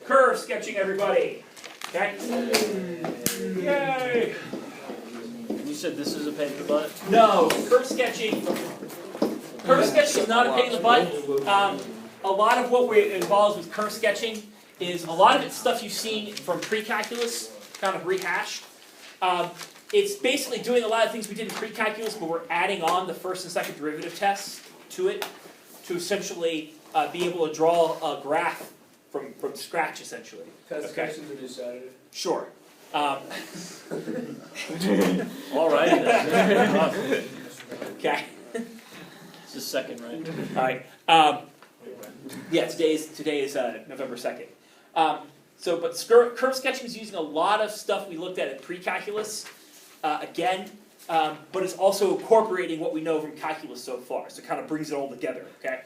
Curve sketching, everybody. Okay? Yay! You said this is a pain in the butt? No, curve sketching. Curve sketching is not a pain in the butt. A lot of what we're involved with curve sketching is a lot of it's stuff you've seen from pre-calculus, kind of rehashed. It's basically doing a lot of things we did in pre-calculus, but we're adding on the first and second derivative tests to it to essentially be able to draw a graph from scratch, essentially. Test questions are this Saturday. Sure. All right then. Okay. It's the second, right? All right. Yeah, today is November 2nd. But curve sketching is using a lot of stuff we looked at in pre-calculus, again, but it's also incorporating what we know from calculus so far, so it kind of brings it all together, okay?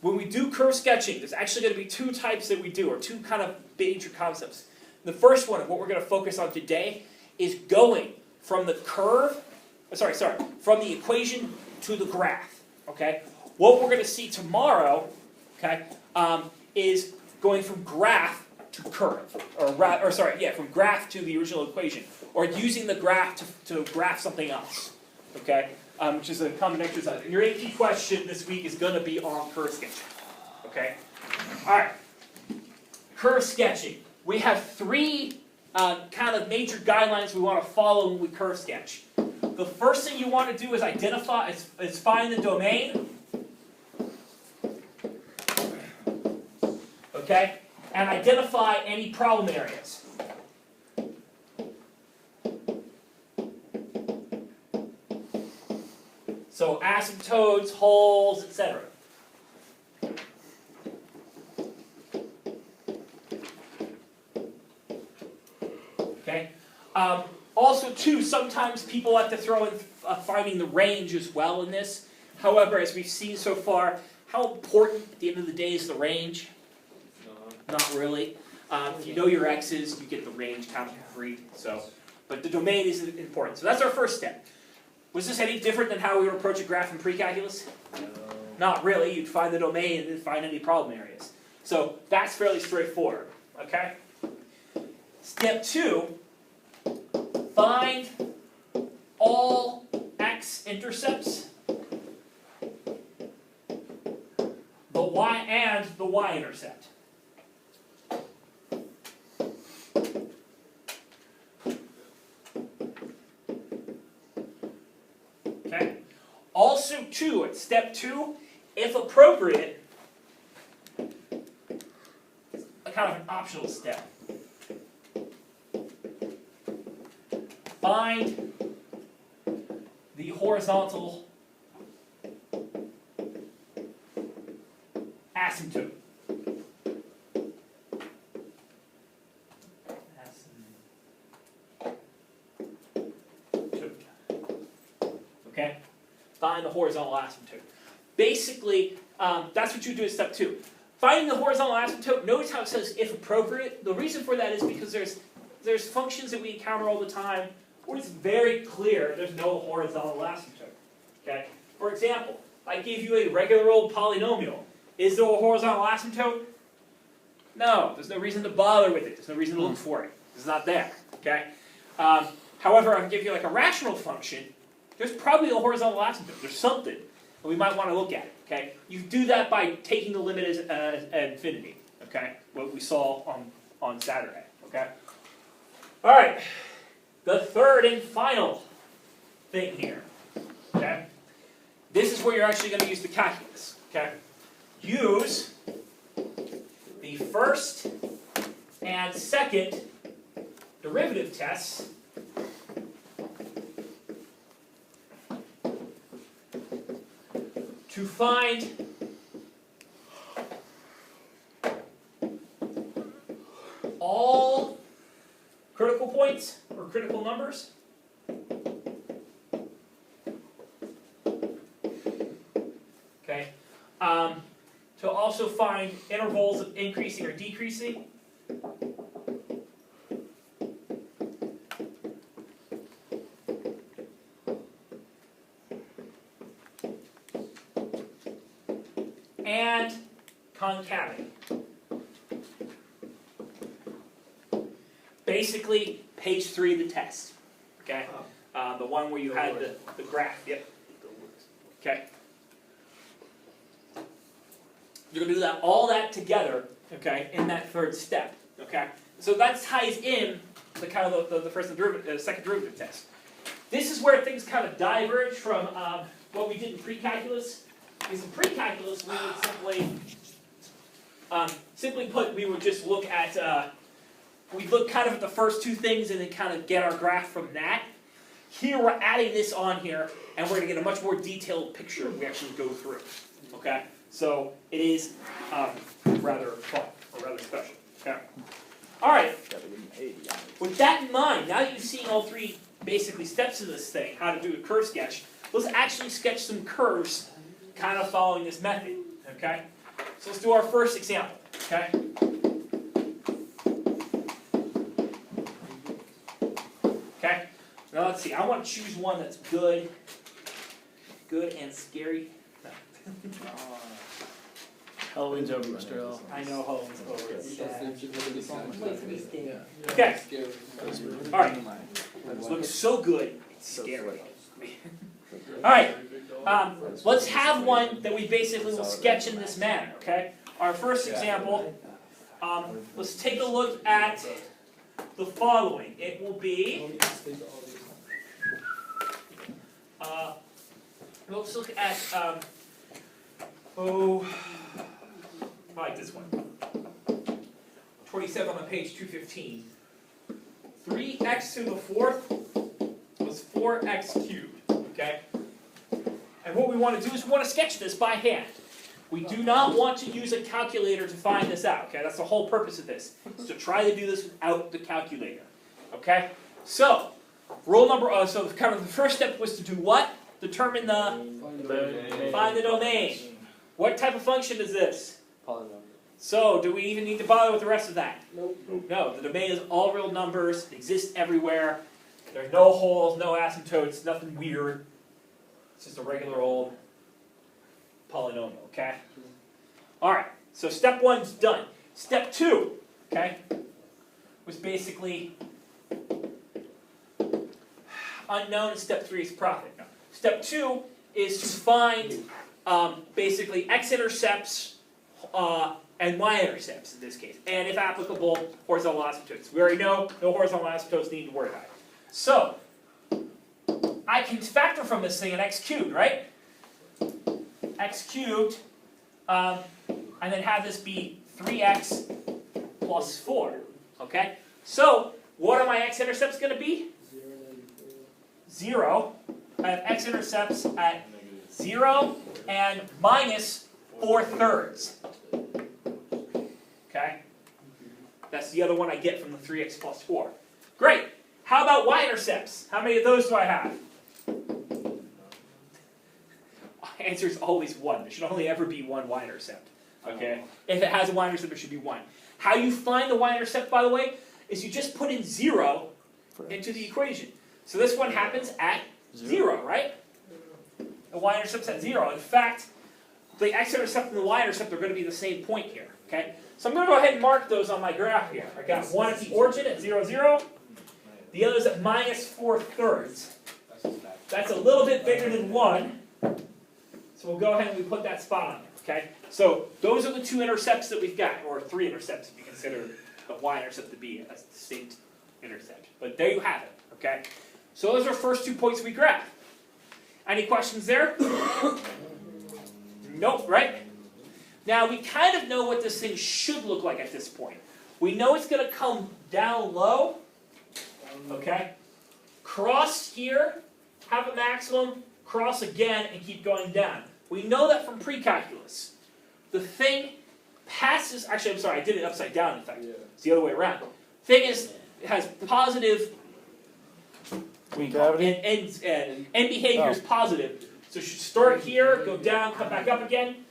When we do curve sketching, there's actually going to be two types that we do, or two kind of major concepts. The first one, what we're going to focus on today, is going from the curve, from the equation to the graph, okay? What we're going to see tomorrow, okay, is going from graph to curve, from graph to the original equation, or using the graph to graph something else, okay, which is a common exercise. And your AP question this week is going to be on curve sketching, okay? All right, curve sketching. We have three kind of major guidelines we want to follow when we curve sketch. The first thing you want to do is find the domain. Okay? And identify any problem areas. So asymptotes, holes, etc. Okay? Also, too, sometimes people like to throw in finding the range as well in this. However, as we've seen so far, how important at the end of the day is the range? Not really. If you know your x's, you get the range kind of free. But the domain is important. So that's our first step. Was this any different than how we would approach a graph in pre-calculus? No. Not really. You'd find the domain and then find any problem areas. So that's fairly straightforward. Okay? Step 2, find all x-intercepts, the y and the y-intercept. Okay? Also, too, at step 2, if appropriate, a kind of an optional step. Find the horizontal asymptote. Okay? Find the horizontal asymptote. Basically, that's what you do in step 2. Finding the horizontal asymptote, notice how it says if appropriate. The reason for that is because there's functions that we encounter all the time where it's very clear there's no horizontal asymptote. Okay? For example, I gave you a regular old polynomial. Is there a horizontal asymptote? No. There's no reason to bother with it. There's no reason to look for it. It's not there. Okay? However, I can give you like a rational function. There's probably a horizontal asymptote. There's something. And we might want to look at it. Okay? You do that by taking the limit as infinity. Okay? What we saw on Saturday. Okay? All right. The third and final thing here. Okay? This is where you're actually going to use the calculus. Okay? Use the first and second derivative tests to find all critical points or critical numbers okay, to also find intervals of increasing or decreasing, and concavity. basically page 3 of the test, okay? The one where you had the graph, yep. Okay. You're gonna do that, all that together, okay, in that third step, okay? So that ties in the kind of the first and derivative, second derivative test. This is where things kind of diverge from what we did in pre-calculus. Because in pre-calculus, we would simply put, we would just look at, we'd look kind of at the first two things and then kind of get our graph from that. Here we're adding this on here, and we're going to get a much more detailed picture if we actually go through. Okay? So it is rather fun, or rather special. Okay? Alright, with that in mind, now that you've seen all three basically steps of this thing, how to do a curve sketch, let's actually sketch some curves kind of following this method. Okay? So let's do our first example. Okay? Okay? Now let's see, I want to choose one that's good and scary. No. Halloween's over, Mr. L. I know Halloween's over. It's sad. Okay. Okay. Alright. This looks so good, it's scary. Alright, let's have one that we basically will sketch in this manner, okay? Our first example, let's take a look at the following. It will be, let's look at, I like this one. 27 on page 215. 3x to the fourth was 4x cubed, okay? And what we want to do is we want to sketch this by hand. We do not want to use a calculator to find this out, okay? That's the whole purpose of this, is to try to do this without the calculator, okay? So, rule number, so kind of the first step was to do what? Determine find the domain. What type of function is this? Polynomial. So, do we even need to bother with the rest of that? Nope. No, the domain is all real numbers, they exist everywhere. There are no holes, no asymptotes, nothing weird. It's just a regular old polynomial, okay? Alright, so step 1's done. Step 2, okay, was basically unknown, and step 3 is profit. No. Step 2 is to find basically x-intercepts and y-intercepts in this case, and if applicable, horizontal asymptotes. We already know no horizontal asymptotes need to worry about it. So, I can factor from this thing an x cubed, right? X cubed, and then have this be 3x plus 4, okay? So, what are my x-intercepts going to be? 0. I have x-intercepts at 0 and minus 4/3. Okay? That's the other one I get from the 3x plus 4. Great! How about y-intercepts? How many of those do I have? My answer is always 1. There should only ever be one y-intercept. Okay? If it has a y-intercept, there should be 1. How you find the y-intercept, by the way, is you just put in 0 into the equation. So this one happens at 0, right? The y-intercept's at 0. In fact, the x-intercept and the y-intercept are going to be the same point here. Okay? So I'm going to go ahead and mark those on my graph here. I got one at the origin at 0, 0. The other's at minus 4/3. That's a little bit bigger than 1. So we'll go ahead and we put that spot on there. Okay? So those are the two intercepts that we've got, or 3 intercepts if you consider the y-intercept to be a distinct intercept. But there you have it. Okay? So those are our first 2 points we graphed. Any questions there? Nope, right? Now we kind of know what this thing should look like at this point. We know it's going to come down low, okay? Cross here, have a maximum, cross again, and keep going down. We know that from pre-calculus. The thing passes, actually I'm sorry, I did it upside down in fact. It's the other way around. Thing is, it has positive end behavior is positive. So it should start here, go down, come back up again.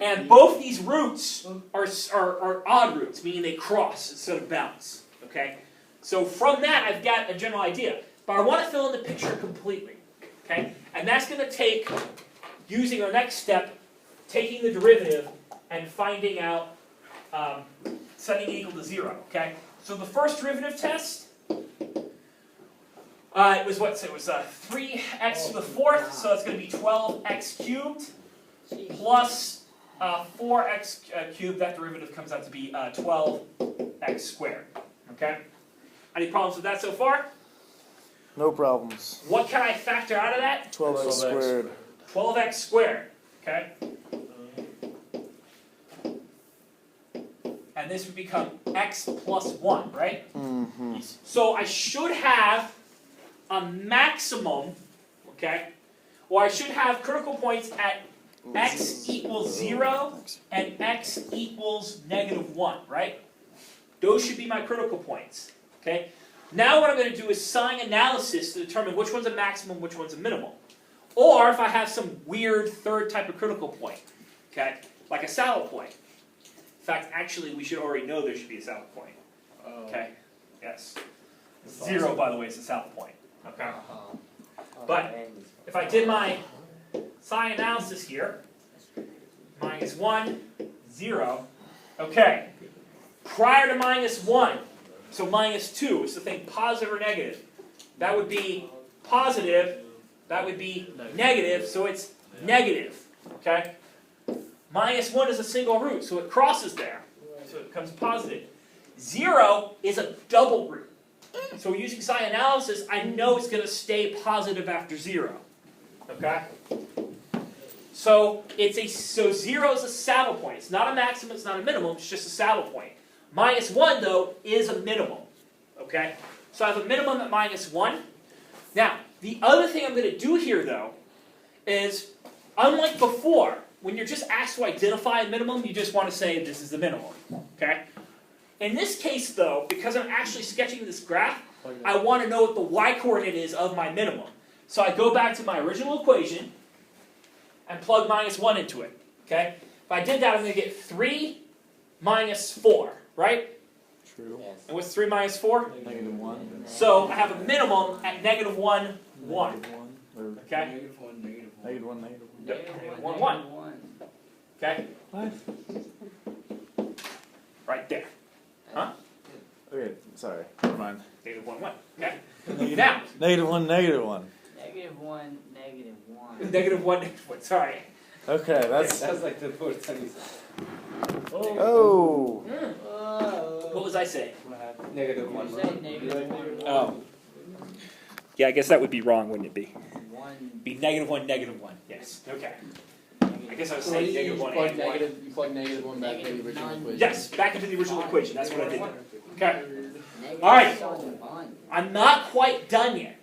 And both these roots are odd roots, meaning they cross instead of bounce. Okay? So from that, I've got a general idea. But I want to fill in the picture completely. Okay? And that's going to take, using our next step, taking the derivative and finding out, setting it equal to 0, okay? So the first derivative test, it was what? So it was 3x to the 4th, so it's going to be 12x cubed plus 4x cubed. That derivative comes out to be 12x squared, okay? Any problems with that so far? No problems. What can I factor out of that? 12x squared. 12x squared, okay? And this would become x plus 1, right? Mm-hmm. So I should have a maximum, okay? Or I should have critical points at x equals 0 and x equals -1, right? Those should be my critical points, okay? Now what I'm going to do is sign analysis to determine which one's a maximum, which one's a minimum. Or if I have some weird third type of critical point, okay? Like a saddle point. In fact, actually, we should already know there should be a saddle point, okay? Yes. 0, by the way, is a saddle point, okay? But if I did my sign analysis here, -1, 0, okay. Prior to -1, so -2 is the thing positive or negative. That would be positive, that would be negative, so it's negative, okay? -1 is a single root, so it crosses there, so it becomes positive. 0 is a double root. So using sign analysis, I know it's going to stay positive after 0, okay? So 0 is a saddle point. It's not a maximum, it's not a minimum, it's just a saddle point. -1, though, is a minimum, okay? So I have a minimum at -1. Now, the other thing I'm going to do here, though, is, unlike before, when you're just asked to identify a minimum, you just want to say this is the minimum, okay? In this case, though, because I'm actually sketching this graph, I want to know what the y-coordinate is of my minimum. So I go back to my original equation and plug -1 into it, okay? If I did that, I'm going to get 3 minus 4, right? True. And what's 3 minus 4? -1. So I have a minimum at -1, 1. Okay? -1, -1. -1. Yep. 1, 1. Okay? What? Right there. Huh? Okay, sorry. Never mind. -1, 1. Okay? Now. -1, -1. -1, -1. -1, -1. Sorry. Okay, that's. Sounds like the first time you said Oh. What was I saying? -1. Oh. Yeah, I guess that would be wrong, wouldn't it be? 1. Be -1, -1. Yes. Okay. I guess I was So saying you -1 plug and 1. you plug -1 back into the original equation. Yes, back into the original equation. That's what I did. Okay. Negative All right. 1. I'm not quite done yet.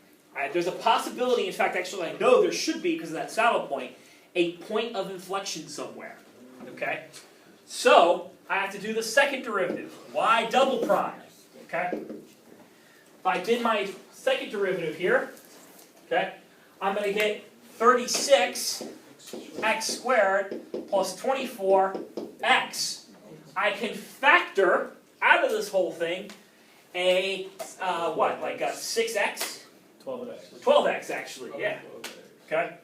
There's a possibility, in fact, actually I know there should be, because of that saddle point, a point of inflection somewhere. Okay? So, I have to do the second derivative, y double prime. Okay? If I did my second derivative here, okay, I'm going to get 36x squared plus 24x. I can factor out of this whole thing a, like a 6x? 12x. 12x actually, yeah. Okay?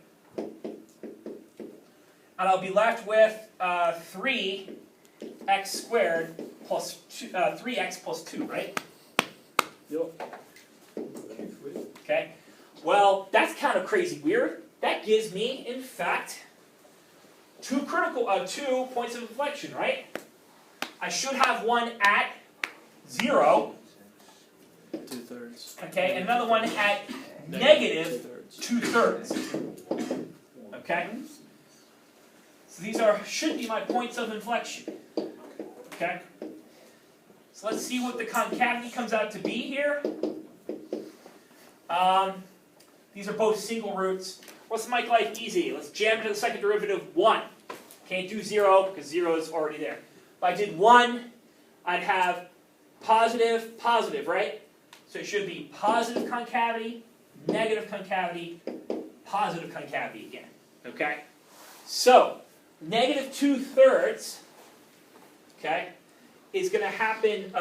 And I'll be left with 3x squared plus 2, 3x plus 2, right? Yep. Okay? Well, that's kind of crazy weird. That gives me, in fact, 2 points of inflection, right? I should have one at 0, 2/3. okay, and another one at negative 2/3. Okay? So these should be my points of inflection. Okay? So let's see what the concavity comes out to be here. These are both single roots. Let's make life easy. Let's jam to the second derivative 1. Can't do 0 because 0 is already there. If I did 1, I'd have positive, positive, right? So it should be positive concavity, negative concavity, positive concavity again. Okay? So, negative 2/3, okay, is going to happen.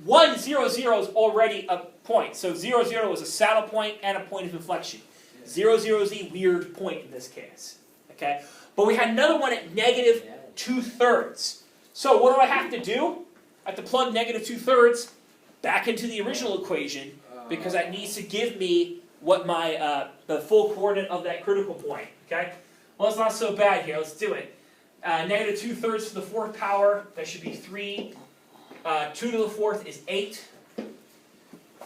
1, 0, 0 is already a point. So 0, 0 is a saddle point and a point of inflection. 0, 0 is a weird point in this case. Okay? But we had another one at negative 2/3. So what do I have to do? I have to plug negative 2/3 back into the original equation because that needs to give me what my the full coordinate of that critical point. Okay. Well, it's not so bad here. Let's do it. Negative 2/3 to the 4th power. That should be 3. 2 to the 4th is 8.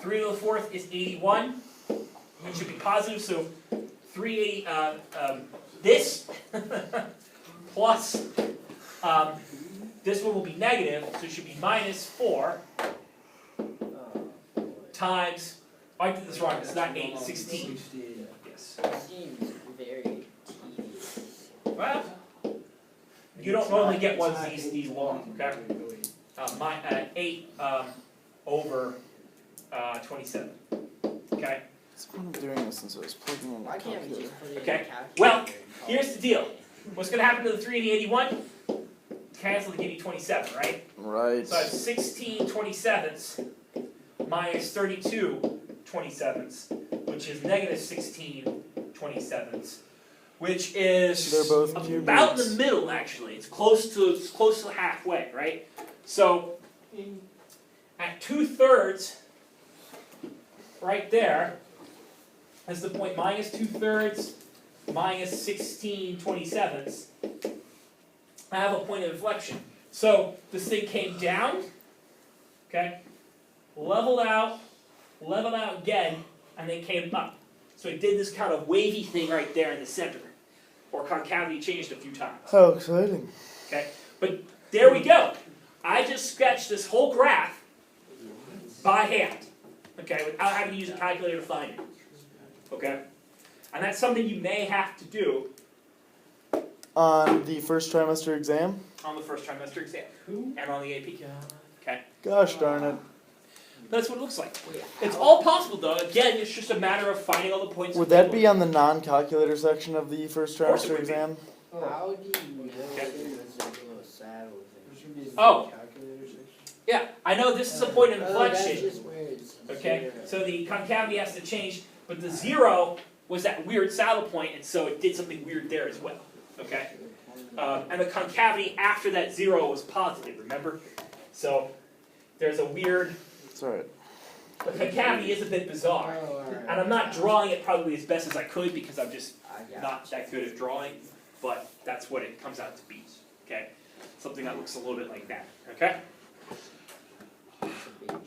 3 to the 4th is 81. It should be positive. So 380. This plus this one will be negative, so it should be minus 4 times. Oh, I did this wrong. It's not 8, 16. Yes. Seems very tedious. Well, you don't normally get ones these long. Okay. 8 over 27. Okay. What's the point of doing this since I was plugging in the Why can't we calculator? just put it Okay. in the calculator? Well, and call here's it the deal. a day? What's going to happen to the 3 and the 81? Cancel to give you 27, right? Right. So I have 16 27ths minus 32 27ths, which is negative 16 27ths, which is They're both about in cubics. the middle, actually. It's close to halfway, right? So at 2/3, right there, is the point minus 2/3 minus 16 27ths. I have a point of inflection. So this thing came down, okay, leveled out again, and then came up. So it did this kind of wavy thing right there in the center, or concavity changed a few times. How exciting. Okay, but there we go. I just sketched this whole graph by hand, okay, without having to use a calculator to find it. Okay, and that's something you may have to do On the first trimester exam? on the first trimester exam and on the AP. Okay, Gosh darn it. that's what it looks like. Wait, It's how- all possible though. Again, it's just a matter of finding all the points. Would that be on the non-calculator section of the first Of course it trimester would be. exam? How do you know Okay. there's a little saddle thing? Oh. Yeah, I know this is a point of Oh, that's inflection. just where it's Okay, zero. so the concavity has to change, but the 0 was that weird saddle point, and so it did something weird there as well. Okay, and the concavity after that 0 was positive. Remember, so there's a weird. It's alright. The concavity is a bit bizarre, Oh, alright. and I'm not drawing it probably as best as I could because I'm just I got not that good at drawing, but that's what it comes out to be. Okay, something that looks a little bit like that. Okay.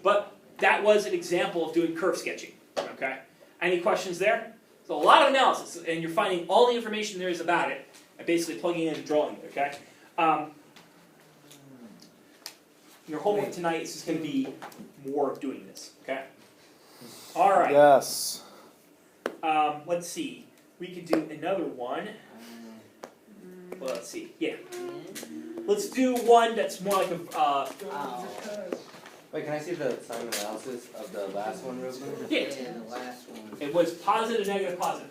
But that was an example of doing curve sketching, okay? Any questions there? So a lot of analysis, and you're finding all the information there is about it, and basically plugging in and drawing it, okay? Your homework tonight is just going to be more of doing this, okay? All right, Yes. let's see. We could do another one. Well, let's see, yeah. Let's do one that's more like a, Oh. Wait, can I see the sign analysis of the last one real quick? yeah. The last one. It was positive, negative, positive.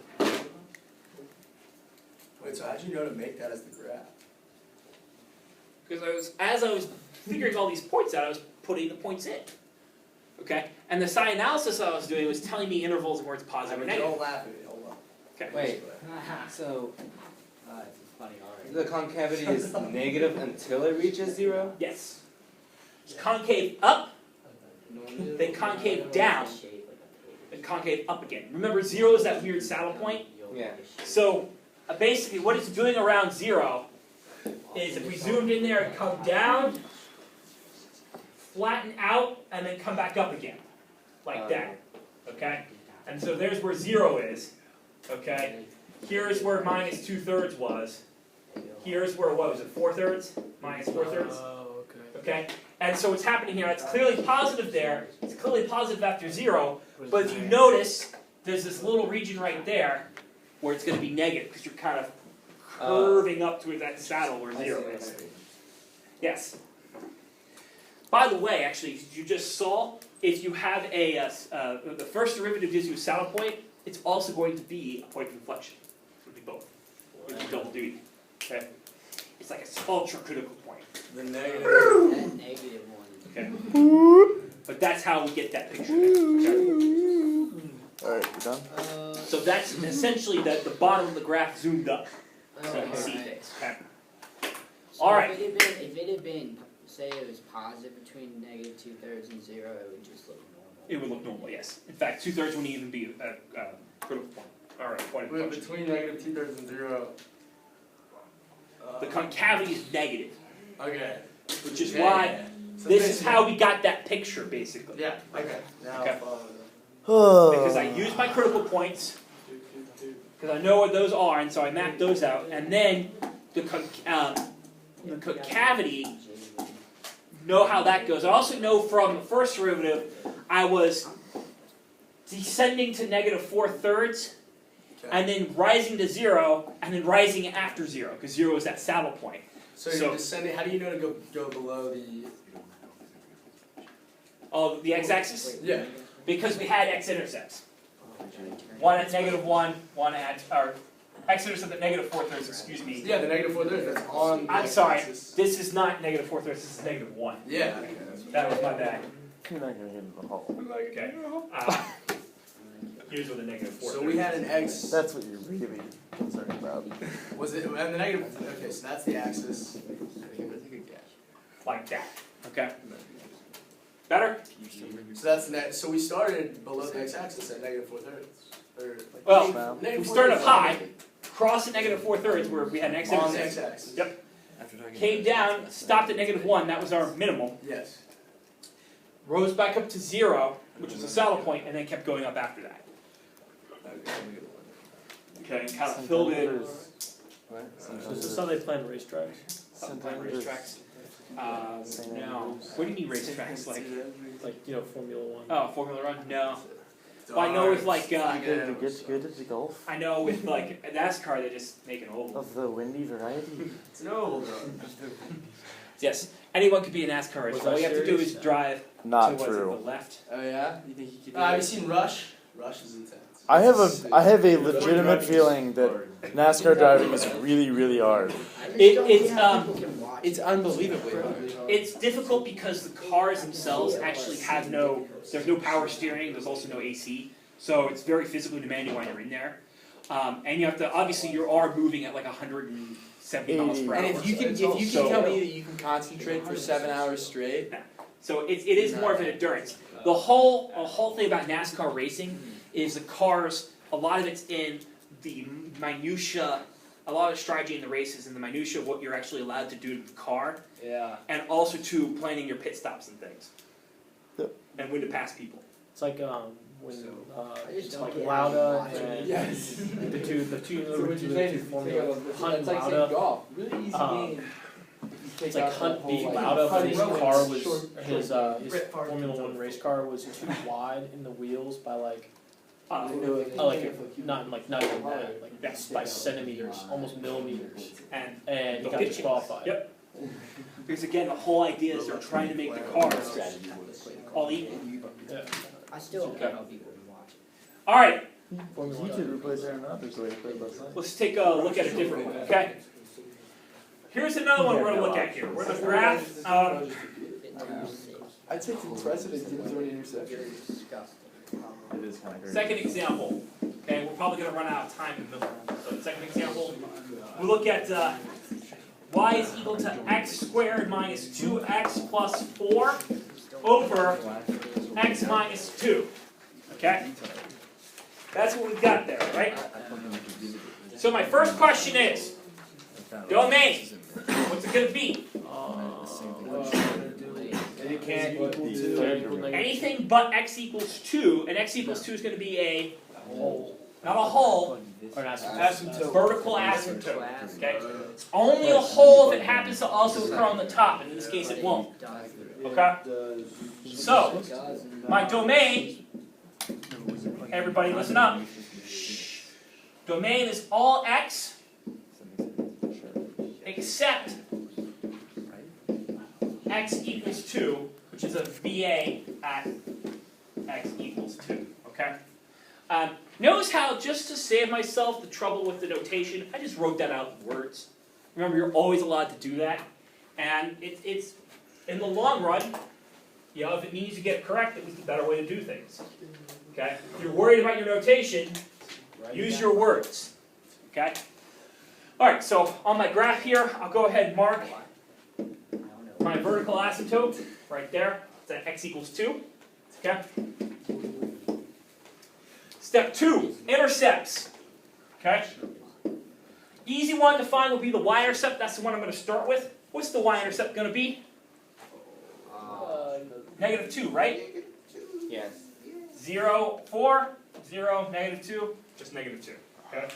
Wait, so how'd you know to make that as the graph? Because as I was figuring all these points out, I was putting the points in. Okay? And the sign analysis I was doing was telling me intervals and where it's positive and negative. Don't laugh at me, hold on. Okay. Wait, so It's funny already. the concavity is negative until it reaches 0? Yes. It's concave up, then concave down, then concave up again. Remember, 0 is that weird saddle point? Yeah. So basically what it's doing around 0 is if we zoomed in there, it'd come down, flatten out, and then come back up again. Like that. Okay? And so there's where 0 is. Okay? Here's where minus 2/3 was. Here's where, what was it, 4/3? Minus 4/3? Oh, okay. Okay? And so what's happening here, it's clearly positive there. It's clearly positive after 0. But if you notice, there's this little region right there where it's going to be negative because you're kind of curving up to that saddle where 0 is. Yes. By the way, actually, you just saw, if you have the first derivative gives you a saddle point, it's also going to be a point of inflection. It would be both. It would be double duty. Okay? It's like an ultra critical point. The negative. That negative one. Okay? But that's how we get that picture there. Okay? Alright, you done? So that's essentially the bottom of the graph zoomed up. So you can see alright. things. Okay? So Alright. If it had been say it was positive between negative 2/3 and 0, it would just look normal. It would look normal, yes. In fact, 2/3 wouldn't even be a critical point. Alright, point of Wait, function. between negative 2/3 and 0. The concavity is negative, Okay. which is Yeah, why yeah, yeah. So this is basically- how we got that picture, basically. Yeah, okay. Now Okay. I'll follow Because I use my critical points, because I know what those are, and so I map those out, and then the concavity, know how that goes. I also know from the first derivative, I was descending to negative 4/3, Okay. and then rising to 0, and then rising after 0, because 0 is that saddle point. So So- you're descending, how do you know to go below the... Oh, the x-axis? Yeah. Because we had x-intercepts. One at -1, one at, or x-intercept at negative 4/3, excuse me. Yeah, the negative 4/3, that's on the I'm sorry, x-axis. this is not negative 4/3, this is -1. Yeah. That was my bad. You're not gonna hit the hole. Okay. Here's where the negative 4/3. So we had an x, That's what you're really concerned about. was it, and the negative, okay, so that's the axis. Like that, okay? Better? So that's so we started below the x-axis at negative 4/3. Or like Well, Wow. negative we started 4/3 high, crossed at negative 4/3 where we had an on the x-intercept. x-axis. Yep. Came down, stopped at -1, that was our minimum. Yes. Rose back up to 0, which was a saddle point, and then kept going up after that. Okay, and kind of filled it. So is this how they plan racetracks? Racetracks. No. What do you mean racetracks? Like, you know, Formula One? Oh, Formula Run? No. Well, I know with like, You get good at the golf I know with like NASCAR, they just make an oval. of the windy variety. It's an oval though. Yes, anyone could be a NASCAR racer. Was All that you have to do serious? is drive Not to what's it, true. the left. Oh yeah? You think you could do Have you that? seen Rush? Rush is intense. I have a legitimate feeling that NASCAR driving is really, really hard. It's unbelievably hard. It's difficult because the cars themselves actually have there's no power steering, there's also no AC, so it's very physically demanding while you're in there. And you have to, obviously you are moving at like 170 miles per hour. And if you can So- tell me that you can concentrate for 7 hours straight, So it is more of an endurance. The whole thing about NASCAR racing is the cars, a lot of it's in the minutia, a lot of strategy in the races in the minutia of what you're actually allowed to do to the car, yeah. and also to planning your pit stops and things. Yep. And when to pass people. It's like when I just it's don't like get Lauda it. and Yes. the two So what you're saying is Formula Hunt it's like saying Lauda. golf. Really easy Um, game. It's like Hunt beat Lauda, but his car was his Formula One race car was too wide in the wheels by like not even that, like by centimeters, almost millimeters, and he got disqualified. Yep. Because again, the whole idea is they're trying to make the cars all equal. Yeah. I still don't know how people can watch it. All right, YouTube replays are not the way to play last night. let's take a look at a different one. Okay. Here's another one we're going to look at here. We're going to graph. I'd take some precedent to throw an interception. It's disgusting. It is kind of crazy. Second example. Okay, we're probably going to run out of time in the middle. So second example, we look at y is equal to x squared minus 2x plus 4 over x minus 2. Okay? That's what we've got there, right? So my first question is, domain, what's it going to be? It can't equal to Anything but x equals 2, and x equals 2 is going to be a hole not a hole, or an asymptote. Vertical asymptote. Okay? It's only a hole if it happens to also occur on the top, and in this case it won't. Okay? So, my domain, everybody listen up. Domain is all x except x equals 2, which is a VA at x equals 2. Okay? Notice how, just to save myself the trouble with the notation, I just wrote that out in words. Remember, you're always allowed to do that. And it's in the long run, you know, if it means you get it correct, it was the better way to do things. Okay? If you're worried about your notation, use your words. Okay? Alright, so on my graph here, I'll go ahead and mark my my vertical asymptote, right there. It's at x equals 2. Okay? Step 2, intercepts. Okay? Easy one to find will be the y-intercept. That's the one I'm going to start with. What's the y-intercept going to be? -2, right? Yes. 0, 4, 0, -2, just -2. Okay?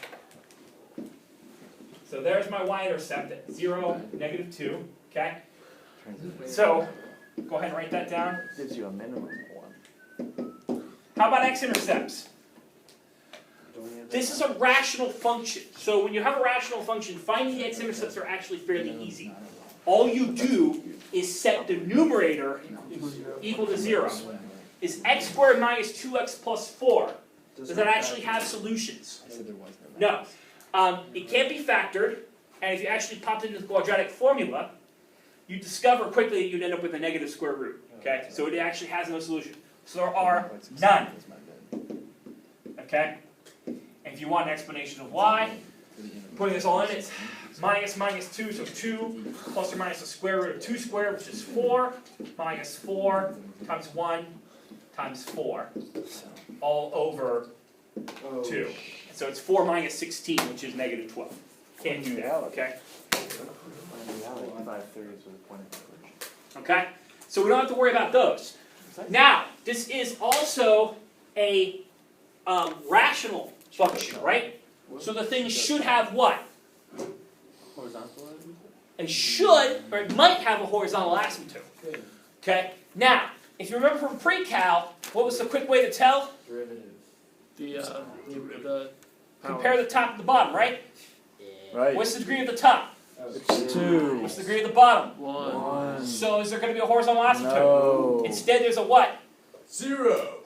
So there's my y-intercept at 0, -2. Okay? So, go ahead and write that down. Gives you a minimum of 1. How about x-intercepts? This is a rational function. So when you have a rational function, finding the x-intercepts are actually fairly easy. All you do is set the numerator equal to 0. Is x squared minus 2x plus 4? Does that actually have solutions? No. It can't be factored, and if you actually popped it into the quadratic formula, you discover quickly that you'd end up with a negative square root. Okay? So it actually has no solution. So there are none. Okay? And if you want an explanation of why, putting this all in, it's minus 2, so 2 plus or minus the square root of 2 squared, which is 4, minus 4 times 1 times 4, all over 2. So it's 4 minus 16, which is -12. Can't do that, okay? Okay? So we don't have to worry about those. Now, this is also a rational function, right? So the thing should have what? Horizontal. It should, or it might have a horizontal asymptote. Okay? Now, if you remember from pre-cal, what was the quick way to tell? Derivative. The Compare the top and the bottom, right? Right. What's the degree of the top? It's 2. What's the degree of the bottom? 1. So is there going to be a horizontal asymptote? No. Instead, there's a what? 0.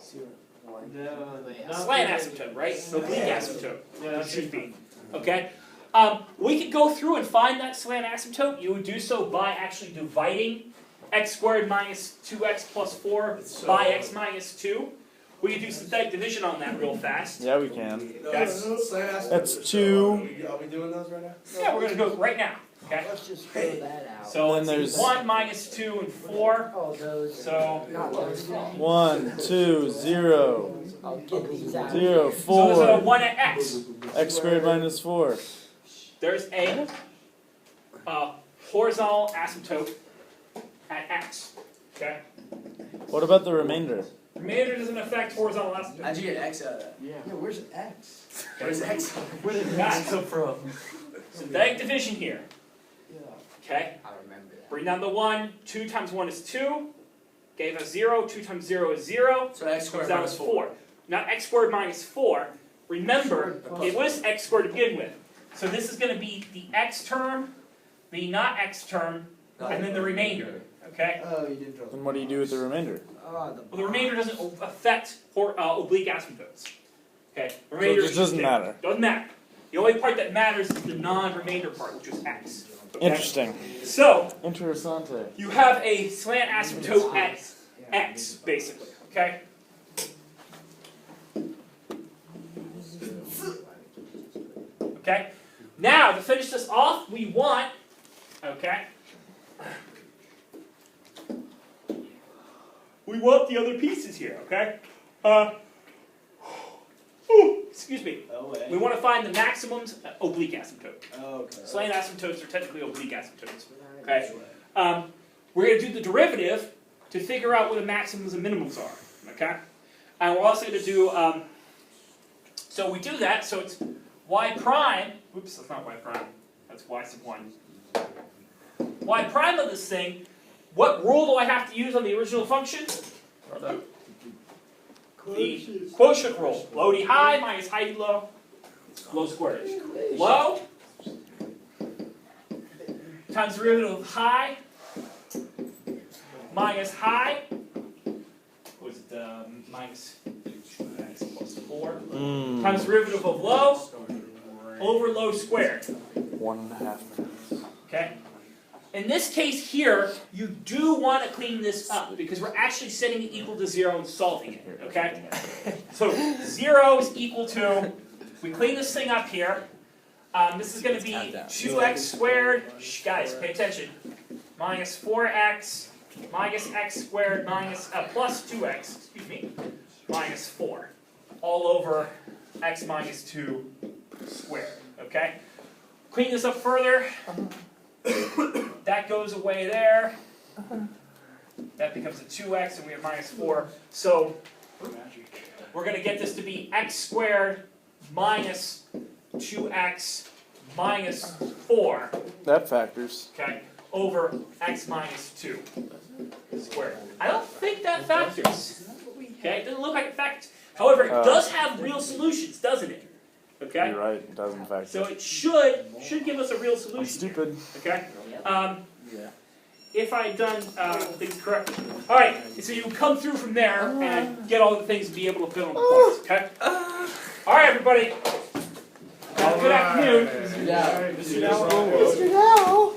Slant asymptote, right? Oblique asymptote. It should be. Okay? We could go through and find that slant asymptote. You would do so by actually dividing x squared minus 2x plus 4 by x minus 2. We could do synthetic division on that real fast. Yeah, we can. That's- That's 2. Are we doing those right now? Yeah, we're going to do it right now. Okay? Let's just throw that out. So Then it's there's- 1 minus 2 and 4. Oh, those. So, Not those. 1, 2, 0. I'll get these out. 0, so there's a 4. 1 at x. X squared minus 4. There's a horizontal asymptote at x. Okay? What about the remainder? Remainder doesn't affect horizontal asymptote. How'd you get X out of that? Yeah. Where's X? Where's X? Where did Guys, come from? synthetic division here. Okay? I remember that. Bring down the 1. 2 times 1 is 2. Gave us 0. 2 times 0 is 0. So X squared That minus was 4. 4. Now x squared minus 4. Remember, it was x squared to begin with. So this is going to be the x term, the not x term, and then the remainder. Okay? Oh, you didn't draw. Then what do you do with the remainder? Oh, Well, the remainder doesn't affect oblique asymptotes. Okay? So Remainder it just doesn't matter. Doesn't matter. The only part that matters is the non-remainder part, which is x. Okay? Interesting. So, Interessante. you have a slant asymptote at x, basically. Okay? Okay? Now, to finish this off, we want, okay? We want the other pieces here, okay? Excuse me. We want to find the maximums oblique asymptote. Okay. Slant asymptotes are technically oblique asymptotes. Okay? We're going to do the derivative to figure out what the maximums and minimums are. Okay? And we're also going to do, so we do that, so it's y prime, oops, that's not y prime, that's y sub 1. Y prime of this thing, what rule do I have to use on the original function? The quotient rule. Low d high minus high d low. Low squared. Low times derivative of high minus high. What was it? Minus x plus 4 times derivative of low over low squared. 1.5 minutes. Okay? In this case here, you do want to clean this up because we're actually setting it equal to 0 and solving it. Okay? So 0 is equal to, we clean this thing up here. This is going to be 2x squared, shh, guys, pay attention, minus 4x minus x squared minus plus 2x, excuse me, minus 4, all over x minus 2 squared, okay? Clean this up further. That goes away there. That becomes a 2x and we have minus 4. So we're going to get this to be x squared minus 2x minus 4, That factors. okay, over x minus 2 squared. I don't think that factors. Okay, it doesn't look like it factors. However, it does have real solutions, doesn't it? Okay? You're right, it doesn't factor. So it should give us a real I'm solution here, stupid. okay? If I had done things correctly. Alright, so you come through from there and get all the things and be able to fill in the points, okay? Alright, everybody. Have a good afternoon. Yeah. Mr. Dowell.